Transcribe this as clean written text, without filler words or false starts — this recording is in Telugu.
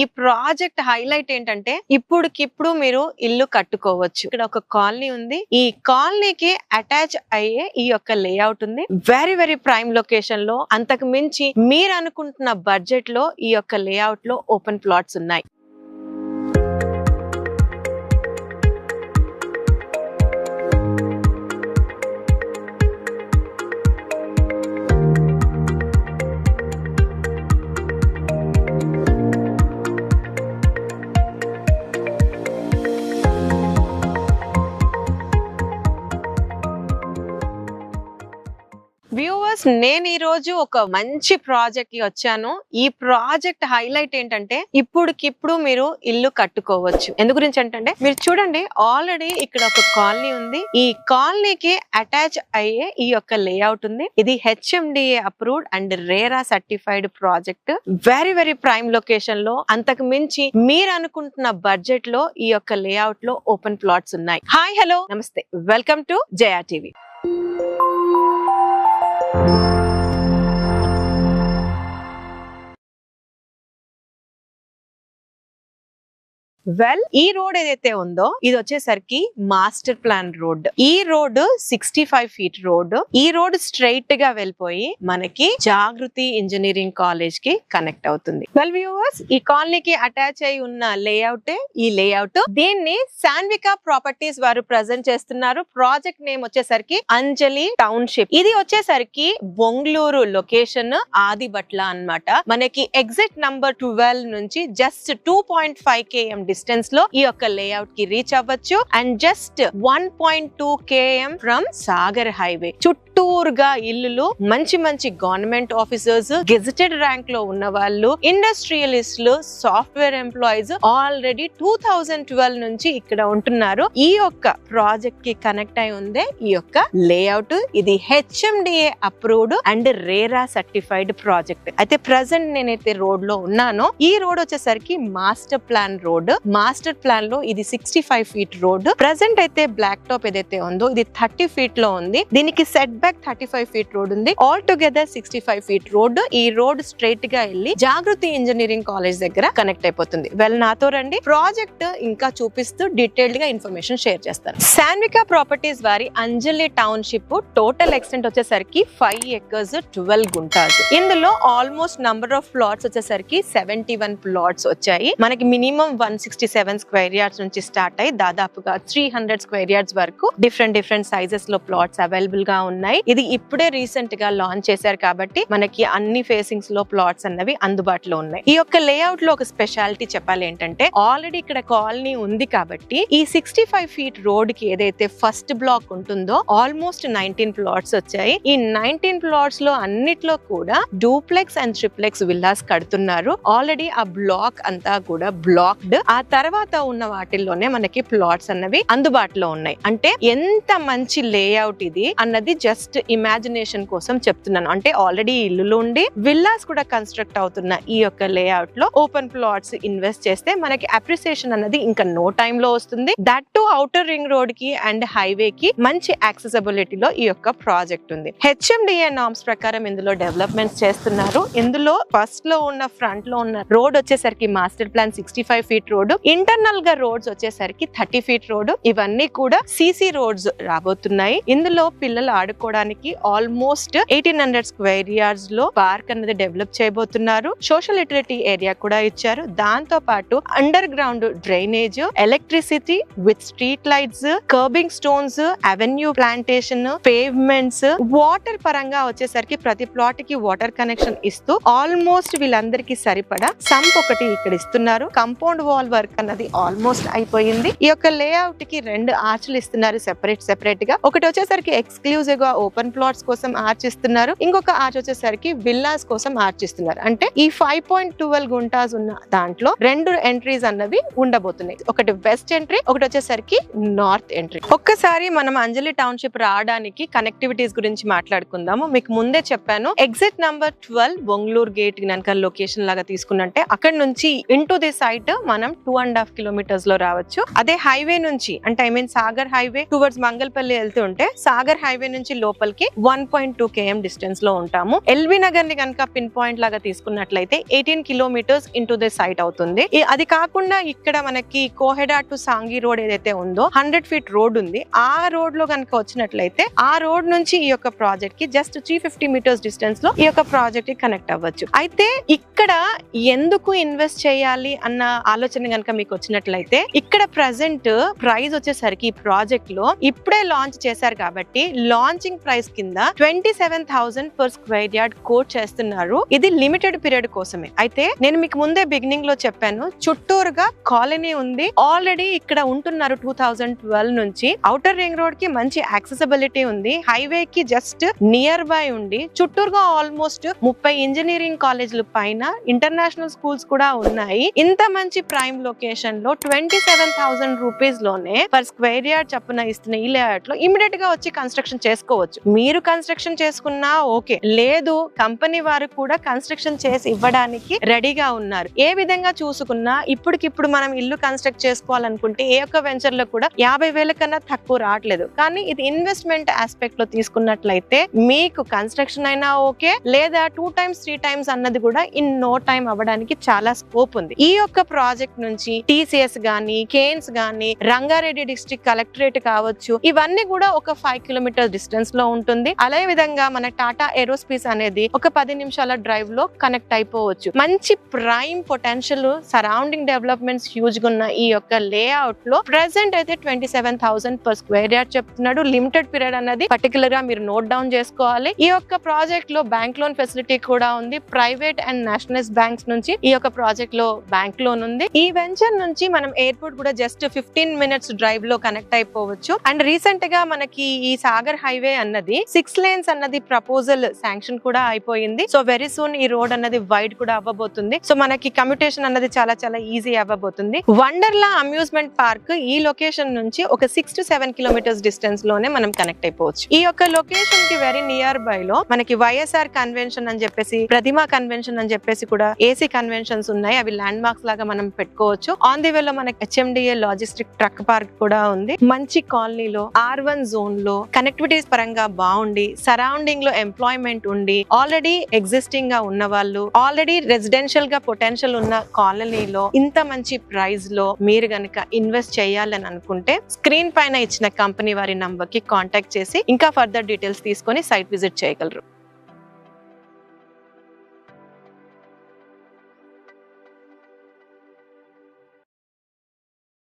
ఈ ప్రాజెక్ట్ హైలైట్ ఏంటంటే ఇప్పుడుకిప్పుడు మీరు ఇల్లు కట్టుకోవచ్చు. ఇక్కడ ఒక కాలనీ ఉంది. ఈ కాలనీకి అటాచ్ అయ్యే ఈ యొక్క లేఅవుట్ ఉంది. వెరీ వెరీ ప్రైమ్ లొకేషన్ లో, అంతకు మించి మీరు అనుకుంటున్న బడ్జెట్ లో ఈ యొక్క లేఅవుట్ లో ఓపెన్ ప్లాట్స్ ఉన్నాయి. వ్యూవర్స్, నేను ఈ రోజు ఒక మంచి ప్రాజెక్ట్ కి వచ్చాను. ఈ ప్రాజెక్ట్ హైలైట్ ఏంటంటే ఇప్పుడుకిప్పుడు మీరు ఇల్లు కట్టుకోవచ్చు. ఎందు గురించి అంటే మీరు చూడండి, ఆల్రెడీ ఇక్కడ ఒక కాలనీ ఉంది. ఈ కాలనీకి అటాచ్ అయ్యే ఈ యొక్క లేఅవుట్ ఉంది. ఇది HMDA approved and RERA certified project. Very very prime location లో, అంతకు మించి మీరు అనుకుంటున్న బడ్జెట్ లో ఈ యొక్క లేఅవుట్ లో ఓపెన్ ప్లాట్స్ ఉన్నాయి. హాయ్, హలో, నమస్తే, వెల్కమ్ టు జయా టీవీ. ఈ రోడ్ ఏదైతే ఉందో ఇది వచ్చేసరికి మాస్టర్ ప్లాన్ రోడ్. ఈ రోడ్ 65 ఫీట్ రోడ్. ఈ రోడ్ స్ట్రైట్ గా వెళ్ళిపోయి మనకి జాగృతి ఇంజనీరింగ్ కాలేజ్ కి కనెక్ట్ అవుతుంది. వ్యూవర్స్, ఈ కాలనీకి అటాచ్ అయి ఉన్న లేఅవుట్ ఈ లేఅవుట్. దీన్ని సాన్వికా ప్రాపర్టీస్ వారు ప్రజెంట్ చేస్తున్నారు. ప్రాజెక్ట్ నేమ్ వచ్చేసరికి అంజలి టౌన్షిప్. ఇది వచ్చేసరికి బొంగళూరు లొకేషన్, ఆదిబట్ల అన్నమాట. మనకి ఎగ్జిట్ నంబర్ 12 నుంచి జస్ట్ 2.5 km డిస్టెన్స్ లో ఈ యొక్క లేఅవుట్ కి రీచ్ అవ్వచ్చు. And just 1.2 km from Sagar highway. చుట్టూరుగా ఇల్లులు, మంచి మంచి గవర్నమెంట్ ఆఫీసర్స్, గెజిటెడ్ ర్యాంక్ లో ఉన్న వాళ్ళు, ఇండస్ట్రియలిస్టులు, సాఫ్ట్వేర్ ఎంప్లాయీస్ ఆల్రెడీ 2012 నుంచి ఇక్కడ ఉంటున్నారు. ఈ యొక్క ప్రాజెక్ట్ కి కనెక్ట్ అయి ఉంది ఈ యొక్క లేఅవుట్. ఇది HMDA approved and RERA certified project. అయితే ప్రెసెంట్ నేనైతే రోడ్ లో ఉన్నానో, ఈ రోడ్ వచ్చేసరికి master plan road. Master plan లో ఇది 65 ఫీట్ రోడ్. ప్రెసెంట్ అయితే బ్లాక్ టాప్ ఏదైతే ఉందో ఇది 30 ఫీట్ లో ఉంది. దీనికి సెట్ బ్యాక్ 35 ఫీట్ రోడ్ ఉంది. All together 65 feet road. ఈ రోడ్ స్ట్రైట్ గా వెళ్ళి జాగృతి ఇంజనీరింగ్ కాలేజ్ దగ్గర కనెక్ట్ అయిపోతుంది. నాతో రండి, ప్రాజెక్ట్ ఇంకా చూపిస్తూ డీటెయిల్డ్ గా ఇన్ఫర్మేషన్ షేర్ చేస్తాను. సాన్వికా ప్రాపర్టీస్ వారి అంజలి టౌన్షిప్ టోటల్ ఎక్స్టెంట్ వచ్చేసరికి 5 acres 12 గుంటాస్. ఇందులో ఆల్మోస్ట్ నంబర్ ఆఫ్ ప్లాట్స్ వచ్చేసరికి 71 ప్లాట్స్ వచ్చాయి. మనకి మినిమం 167 స్క్వేర్ యార్డ్స్ నుంచి స్టార్ట్ అయ్యి దాదాపుగా 300 స్క్వేర్ యార్డ్స్ వరకు డిఫరెంట్ సైజెస్ లో ప్లాట్స్ అవైలబుల్ గా ఉన్నాయి. ఇది ఇప్పుడే రీసెంట్ గా లాంచ్ చేశారు కాబట్టి మనకి అన్ని ఫేసింగ్స్ లో ప్లాట్స్ అన్నవి అందుబాటులో ఉన్నాయి. ఈ యొక్క లేఅవుట్ లో ఒక స్పెషాలిటీ చెప్పాలి ఏంటంటే, ఆల్రెడీ ఇక్కడ కాలనీ ఉంది కాబట్టి ఈ 65 ఫీట్ రోడ్ కి ఏదైతే ఫస్ట్ బ్లాక్ ఉంటుందో ఆల్మోస్ట్ 19 ప్లాట్స్ వచ్చాయి. ఈ 19 ప్లాట్స్ లో అన్నిట్లో కూడా డూప్లెక్స్ అండ్ ట్రిప్లెక్స్ విల్లాస్ కడుతున్నారు. ఆల్రెడీ ఆ బ్లాక్ అంతా కూడా బ్లాక్డ్. ఆ తర్వాత ఉన్న వాటిల్లోనే మనకి ప్లాట్స్ అన్నవి అందుబాటులో ఉన్నాయి. అంటే ఎంత మంచి లేఅవుట్ ఇది అన్నది జస్ట్ ఇమాజినేషన్ కోసం చెప్తున్నాను. అంటే ఆల్రెడీ ఇల్లులు ఉండి విల్లాస్ కూడా కన్స్ట్రక్ట్ అవుతున్న ఈ యొక్క లేఅవుట్ లో ఓపెన్ ప్లాట్స్ ఇన్వెస్ట్ చేస్తే మనకి అప్రిసియేషన్ అన్నది ఇంకా నో టైమ్ లో వస్తుంది. That to outer ring road కి అండ్ హైవే కి మంచి యాక్సెసిబిలిటీలో ఈ యొక్క ప్రాజెక్ట్ ఉంది. HMDA నార్మ్స్ ప్రకారం ఇందులో డెవలప్మెంట్స్ చేస్తున్నారు. ఇందులో ఫస్ట్ లో ఉన్న ఫ్రంట్ లో ఉన్న రోడ్ వచ్చేసరికి master plan 65 feet road. Internal గా రోడ్స్ వచ్చేసరికి 30 ఫీట్ రోడ్. ఇవన్నీ కూడా CC రోడ్స్ రాబోతున్నాయి. ఇందులో పిల్లలు ఆడుకోవడానికి ఆల్మోస్ట్ 1800 స్క్వేర్ యార్డ్స్ లో పార్క్ అనేది డెవలప్ చేయబోతున్నారు. సోషల్ యూటిలిటీ ఏరియా కూడా ఇచ్చారు. దాంతో పాటు underground drainage, electricity with street lights, curbing stones, avenue plantation, pavements, water పరంగా వచ్చేసరికి ప్రతి ప్లాట్ కి వాటర్ కనెక్షన్ ఇస్తూ ఆల్మోస్ట్ వీళ్ళందరికీ సరిపడా సంప్ ఒకటి ఇక్కడ ఇస్తున్నారు. కంపౌండ్ వాల్ వర్క్ అన్నది ఆల్మోస్ట్ అయిపోయింది. ఈ యొక్క లేఅవుట్ కి 2 ఆర్చ్లు ఇస్తున్నారు సెపరేట్ గా. ఒకటి వచ్చేసరికి ఎక్స్క్లూజివ్ గా ఓపెన్ ప్లాట్స్ కోసం ఆర్చ్ ఇస్తున్నారు. ఇంకొక ఆర్చ్ వచ్చేసరికి విల్లాస్ కోసం ఆర్చ్ ఇస్తున్నారు. అంటే ఈ 5.12 గుంటాస్ ఉన్న దాంట్లో 2 ఎంట్రీస్ అన్నవి ఉండబోతున్నాయి. ఒకటి వెస్ట్ ఎంట్రీ, ఒకటి వచ్చేసరికి నార్త్ ఎంట్రీ. ఒక్కసారి మనం అంజలి టౌన్షిప్ రావడానికి కనెక్టివిటీస్ గురించి మాట్లాడుకుందాము. మీకు ముందే చెప్పాను, ఎగ్జిట్ నంబర్ 12 బొంగళూరు గేట్ కనుక లొకేషన్ లాగా తీసుకున్నట్టే అక్కడ నుంచి ఇంటూ ది సైట్ మనం 2.5 kilometers లో రావచ్చు. అదే హైవే నుంచి అంటే సాగర్ హైవే టువర్డ్స్ మంగళపల్లి వెళ్తుంటే సాగర్ హైవే నుంచి లోపలికి 1.2 km డిస్టెన్స్ లో ఉంటాము. ఎల్బీ నగర్ ని కనుక పిన్ పాయింట్ లాగా తీసుకున్నట్లయితే 18 కిలోమీటర్స్ ఇంటూ ద సైట్ అవుతుంది. అది కాకుండా ఇక్కడ మనకి కోహెడా టు సాంగి రోడ్ ఏదైతే ఉందో 100 feet రోడ్ ఉంది. ఆ రోడ్ లో కనుక వచ్చినట్లయితే ఆ రోడ్ నుంచి ఈ యొక్క ప్రాజెక్ట్ కి జస్ట్ 350 meters డిస్టెన్స్ లో ఈ యొక్క ప్రాజెక్ట్ కి కనెక్ట్ అవ్వచ్చు. అయితే ఇక్కడ ఎందుకు ఇన్వెస్ట్ చేయాలి అన్న ఆలోచన కనుక మీకు వచ్చినట్లయితే ఇక్కడ ప్రెసెంట్ ప్రైస్ వచ్చేసరికి ఈ ప్రాజెక్ట్ లో ఇప్పుడే లాంచ్ చేశారు కాబట్టి లాంచింగ్ ప్రైస్ కింద 27,000 per square yard కోట్ చేస్తున్నారు. ఇది లిమిటెడ్ పీరియడ్ కోసమే. అయితే నేను మీకు ముందే బిగినింగ్ లో చెప్పాను, చుట్టూరుగా కాలనీ ఉంది. ఆల్రెడీ ఇక్కడ ఉంటున్నారు 2012 నుంచి. ఔటర్ రింగ్ రోడ్ కి మంచి యాక్సెసిబిలిటీ ఉంది. హైవే కి జస్ట్ నియర్ బై ఉండి చుట్టూరుగా ఆల్మోస్ట్ 30 ఇంజనీరింగ్ కాలేజీల పైన ఇంటర్నేషనల్ స్కూల్స్ కూడా ఉన్నాయి. ఇంత మంచి ప్రైమ్ లొకేషన్ లో 27,000 రూపీస్ లోనే పర్ స్క్వేర్ యార్డ్ చప్పున ఇస్తున్న ఈ లేఅవుట్ లో ఇమిడియట్ గా వచ్చి కన్స్ట్రక్షన్ చేసుకోవచ్చు. మీరు కన్స్ట్రక్షన్ చేసుకున్నా ఓకే, లేదు కంపెనీ వారు కూడా కన్స్ట్రక్షన్ చేసి ఇవ్వడానికి రెడీగా ఉన్నారు. ఏ విధంగా చూసుకున్నా ఇప్పటికిప్పుడు మనం ఇల్లు కన్స్ట్రక్ట్ చేసుకోవాలనుకుంటే ఏ ఒక్క వెంచర్ లో కూడా 50,000 కన్నా తక్కువ రావట్లేదు. కానీ ఇది ఇన్వెస్ట్మెంట్ ఆస్పెక్ట్ లో తీసుకున్నట్లయితే మీకు కన్స్ట్రక్షన్ అయినా ఓకే, లేదా 2 times 3 times అన్నది కూడా ఇన్ నో టైం అవ్వడానికి చాలా స్కోప్ ఉంది. ఈ యొక్క ప్రాజెక్ట్ నుంచి టీసీఎస్ గానీ, కేన్స్ గానీ, రంగారెడ్డి డిస్ట్రిక్ట్ కలెక్టరేట్ కావచ్చు, ఇవన్నీ కూడా ఒక 5 kilometers డిస్టెన్స్ లో ఉంటుంది. అదే విధంగా మన టాటా ఏరోస్పేస్ అనేది ఒక 10 నిమిషాల డ్రైవ్ లో కనెక్ట్ అయిపోవచ్చు. మంచి prime potential, surrounding developments huge గా ఉన్న ఈ యొక్క లేఅవుట్ లో ప్రెసెంట్ అయితే 27,000 per square yard చెప్తున్నాడు. లిమిటెడ్ పీరియడ్ అన్నది పర్టికులర్ గా మీరు నోట్ డౌన్ చేసుకోవాలి. ఈ యొక్క ప్రాజెక్ట్ లో బ్యాంక్ లోన్ ఫెసిలిటీ కూడా ఉంది. ప్రైవేట్ అండ్ నేషనలైజ్ బ్యాంక్స్ నుంచి ఈ యొక్క ప్రాజెక్ట్ లో బ్యాంక్ లోన్ ఉంది. ఈ వెంచర్ నుంచి మనం ఎయిర్పోర్ట్ కూడా జస్ట్ 15 minutes డ్రైవ్ లో కనెక్ట్ అయిపోవచ్చు. అండ్ రీసెంట్ గా మనకి ఈ సాగర్ హైవే అన్నది 6 lanes అన్నది ప్రపోజల్ శాంక్షన్ కూడా అయిపోయింది. సో వెరీ సూన్ ఈ రోడ్ అన్నది వైడ్ కూడా అవ్వబోతుంది. సో మనకి కమ్యూటేషన్ అన్నది చాలా చాలా ఈజీ అవ్వబోతుంది. వండర్లా అమ్యూజ్మెంట్ పార్క్ ఈ లొకేషన్ నుంచి ఒక 6 to 7 kilometers డిస్టెన్స్ లోనే మనం కనెక్ట్ అయిపోవచ్చు. ఈ యొక్క లొకేషన్ కి వెరీ నియర్ బై లో మనకి వైఎస్ఆర్ కన్వెన్షన్ అని చెప్పేసి, ప్రతిమా కన్వెన్షన్ అని చెప్పేసి కూడా ఏసీ కన్వెన్షన్స్ ఉన్నాయి. అవి ల్యాండ్ మార్క్స్ లాగా మనం పెట్టుకోవచ్చు. ఆన్ ది వే లో మనకి HMDA లాజిస్టిక్ ట్రక్ పార్క్ కూడా ఉంది. మంచి కాలనీలో R1 జోన్ లో కనెక్టివిటీస్ పరంగా బాగుండి, సరౌండింగ్ లో ఎంప్లాయ్మెంట్ ఉండి, ఆల్రెడీ ఎగ్జిస్టింగ్ గా ఉన్న వాళ్ళు, ఆల్రెడీ రెసిడెన్షియల్ గా పొటెన్షియల్ ఉన్న కాలనీలో ఇంత మంచి ప్రైస్ లో మీరు గనక ఇన్వెస్ట్ చేయాలని అనుకుంటే స్క్రీన్ పైన ఇచ్చిన కంపెనీ వారి నంబర్ కి కాంటాక్ట్ చేసి ఇంకా ఫర్దర్ డీటెయిల్స్ తీసుకొని సైట్ విజిట్ చేయగలరు.